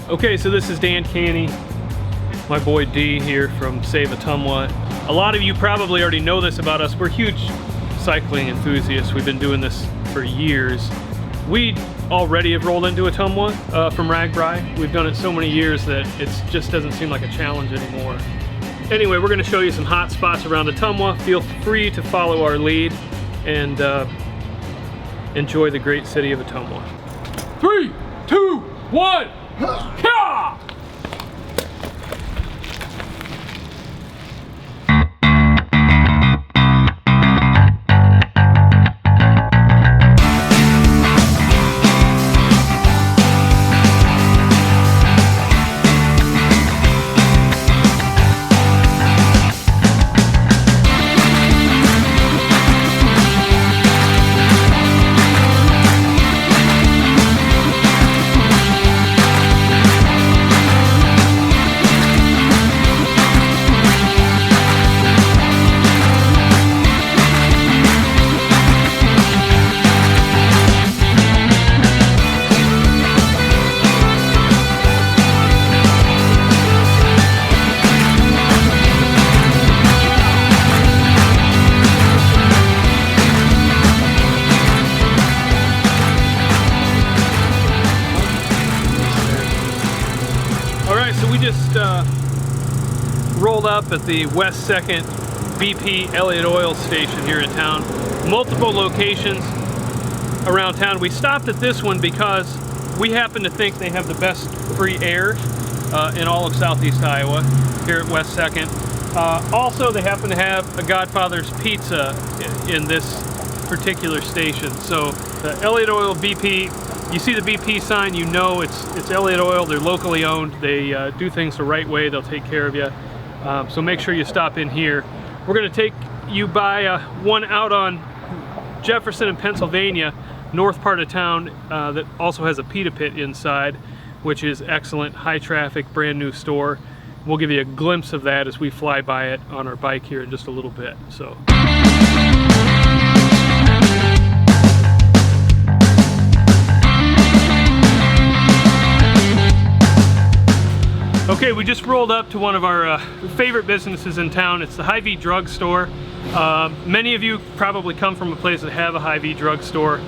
Okay, so this is Dan Canny, my boy D here from Save Ottumwa. A lot of you probably already know this about us. We're huge cycling enthusiasts. We've been doing this for years. We already have rolled into Ottumwa from RAGBRAI. We've done it so many years that it just doesn't seem like a challenge anymore. Anyway, we're going to show you some hot spots around Ottumwa. Feel free to follow our lead and enjoy the great city of Ottumwa. 3, 2, 1, yeah! We just rolled up at the West 2nd BP Elliott Oil station here in town. Multiple locations around town. We stopped at this one because we happen to think they have the best free air in all of Southeast Iowa here at West 2nd. Also, they happen to have a Godfather's Pizza in this particular station. So the Elliott Oil BP, you see the BP sign, you know it's Elliott Oil. They're locally owned. They do things the right way. They'll take care of you. So make sure you stop in here. We're going to take you by one out on Jefferson in Pennsylvania, north part of town, that also has a pita pit inside, which is excellent. High traffic, brand new store. We'll give you a glimpse of that as we fly by it on our bike here in just a little bit. So. Okay, we just rolled up to one of our favorite businesses in town. It's the Hy-Vee drugstore. Many of you probably come from a place that have a Hy-Vee drugstore.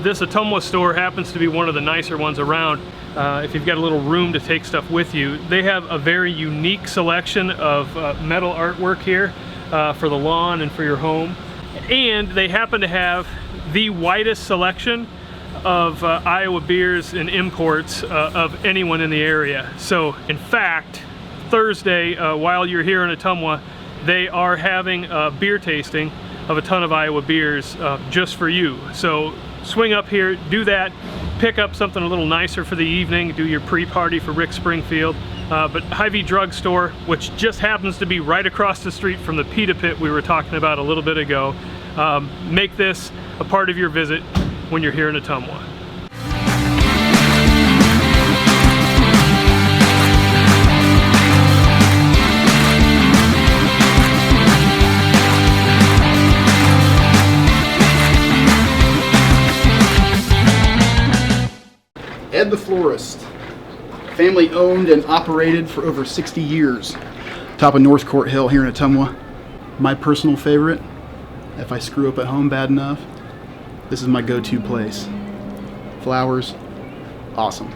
This Ottumwa store happens to be one of the nicer ones around. If you've got a little room to take stuff with you, they have a very unique selection of metal artwork here for the lawn and for your home. And they happen to have the widest selection of Iowa beers and imports of anyone in the area. So in fact, Thursday, while you're here in Ottumwa, they are having a beer tasting of a ton of Iowa beers just for you. So swing up here, do that, pick up something a little nicer for the evening, do your pre-party for Rick Springfield. But Hy-Vee drugstore, which just happens to be right across the street from the pita pit we were talking about a little bit ago, make this a part of your visit when you're here in Ottumwa. Ed the Florist, family owned and operated for over 60 years. Top of North Court Hill here in Ottumwa. My personal favorite, if I screw up at home bad enough, this is my go-to place. Flowers, awesome.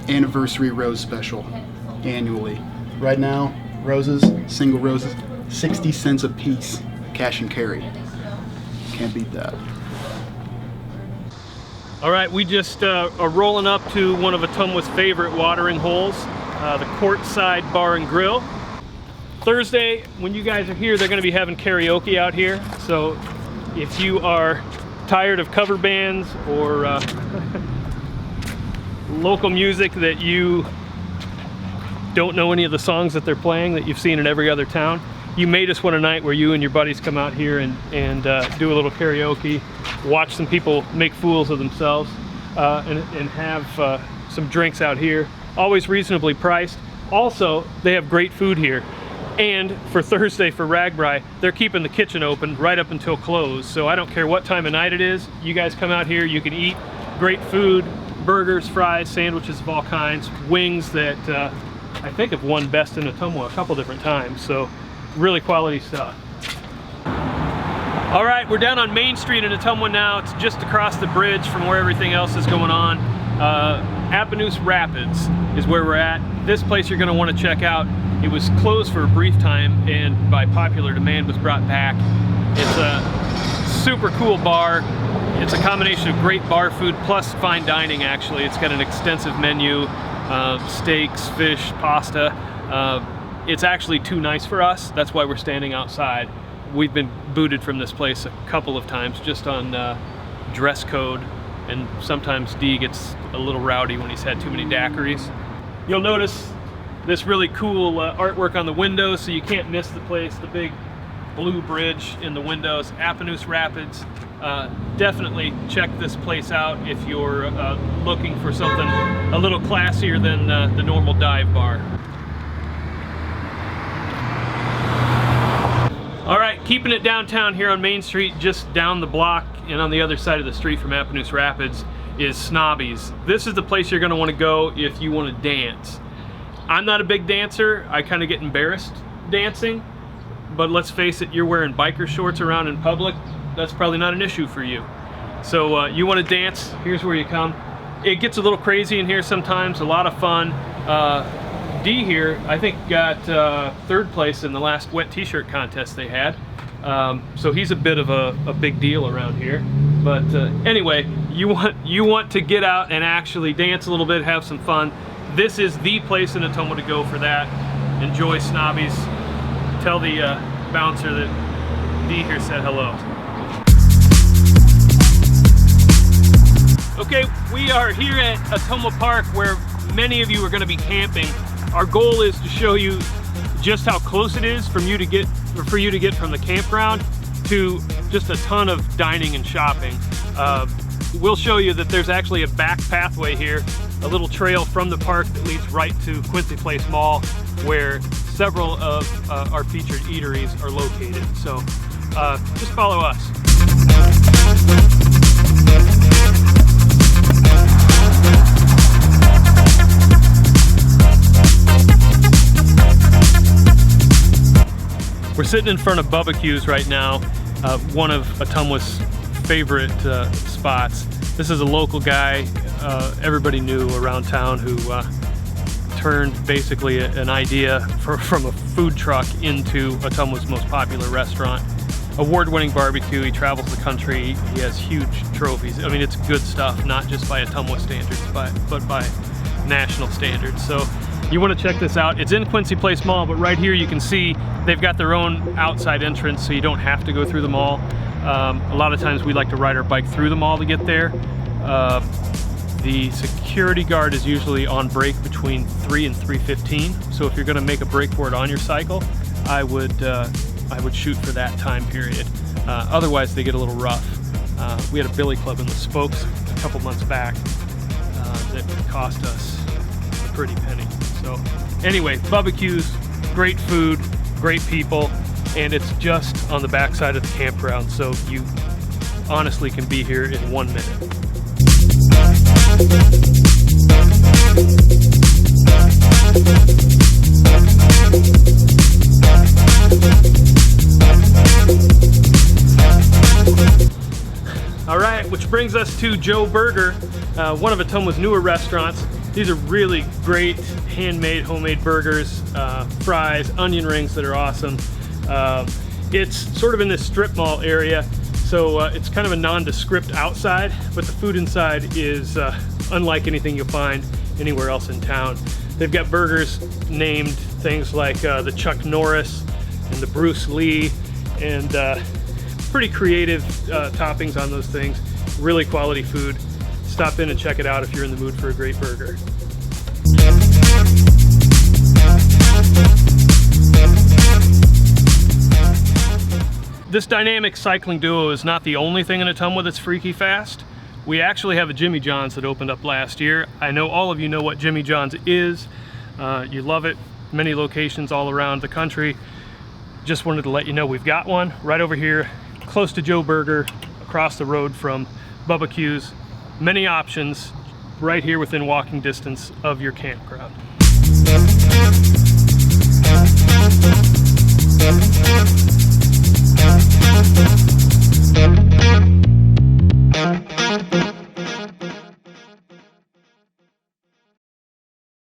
Anniversary rose special, annually. Right now, roses, single roses, 60 cents a piece, cash and carry. Can't beat that. All right, we just are rolling up to one of Ottumwa's favorite watering holes, the Courtside Bar and Grill. Thursday, when you guys are here, they're gonna be having karaoke out here. So if you are tired of cover bands or local music that you don't know any of the songs that they're playing that you've seen in every other town, you may just want a night where you and your buddies come out here and do a little karaoke, watch some people make fools of themselves, and have some drinks out here. Always reasonably priced. Also, they have great food here. And for Thursday for RAGBRAI, they're keeping the kitchen open right up until close. So I don't care what time of night it is, you guys come out here, you can eat great food, burgers, fries, sandwiches of all kinds, wings that I think have won Best in Ottumwa a couple different times, so really quality stuff. All right, we're down on Main Street in Ottumwa now. It's just across the bridge from where everything else is going on. Appanoose Rapids is where we're at. This place you're going to want to check out. It was closed for a brief time and by popular demand was brought back. It's a super cool bar. It's a combination of great bar food plus fine dining actually. It's got an extensive menu, steaks, fish, pasta. It's actually too nice for us. That's why we're standing outside. We've been booted from this place a couple of times just on dress code, and sometimes D gets a little rowdy when he's had too many daiquiris. You'll notice this really cool artwork on the windows, so you can't miss the place. The big blue bridge in the windows, Appanoose Rapids. Definitely check this place out if you're looking for something a little classier than the normal dive bar. All right, keeping it downtown here on Main Street, just down the block and on the other side of the street from Appanoose Rapids is Snobby's. This is the place you're gonna wanna go if you wanna dance. I'm not a big dancer. I kind of get embarrassed dancing, but let's face it, you're wearing biker shorts around in public. That's probably not an issue for you. So you wanna dance, here's where you come. It gets a little crazy in here sometimes, a lot of fun. D here, I think, got third place in the last wet t-shirt contest they had. So he's a bit of a big deal around here. But anyway, you want to get out and actually dance a little bit, have some fun. This is the place in Ottumwa to go for that. Enjoy Snobby's. Tell the bouncer that D here said hello. Okay, we are here at Ottumwa Park where many of you are going to be camping. Our goal is to show you just how close it is for you to get from the campground to just a ton of dining and shopping. We'll show you that there's actually a back pathway here, a little trail from the park that leads right to Quincy Place Mall, where several of our featured eateries are located. So just follow us. We're sitting in front of Bubba right now, one of Ottumwa's favorite spots. This is a local guy everybody knew around town who turned basically an idea from a food truck into Ottumwa's most popular restaurant. Award-winning barbecue, he travels the country, he has huge trophies. I mean, it's good stuff, not just by Ottumwa standards, but by national standards. So you want to check this out. It's in Quincy Place Mall, but right here you can see they've got their own outside entrance, so you don't have to go through the mall. A lot of times we like to ride our bike through the mall to get there. The security guard is usually on break between 3 and 3:15, so if you're going to make a break for it on your cycle, I would shoot for that time period. Otherwise they get a little rough. We had a billy club in the spokes a couple months back that cost us a pretty penny. So anyway, barbecues, great food, great people, and it's just on the back side of the campground, so you honestly can be here in 1 minute. All right, which brings us to Joe Burger, one of Ottumwa's newer restaurants. These are really great handmade, homemade burgers, fries, onion rings that are awesome. It's sort of in this strip mall area, so it's kind of a nondescript outside, but the food inside is unlike anything you'll find anywhere else in town. They've got burgers named things like the Chuck Norris and the Bruce Lee, and pretty creative toppings on those things. Really quality food. Stop in and check it out if you're in the mood for a great burger. This dynamic cycling duo is not the only thing in Ottumwa that's freaky fast. We actually have a Jimmy John's that opened up last year. I know all of you know what Jimmy John's is. You love it. Many locations all around the country. Just wanted to let you know we've got one right over here, close to Joe Burger, across the road from Bubba Q's. Many options. right here within walking distance of your campground.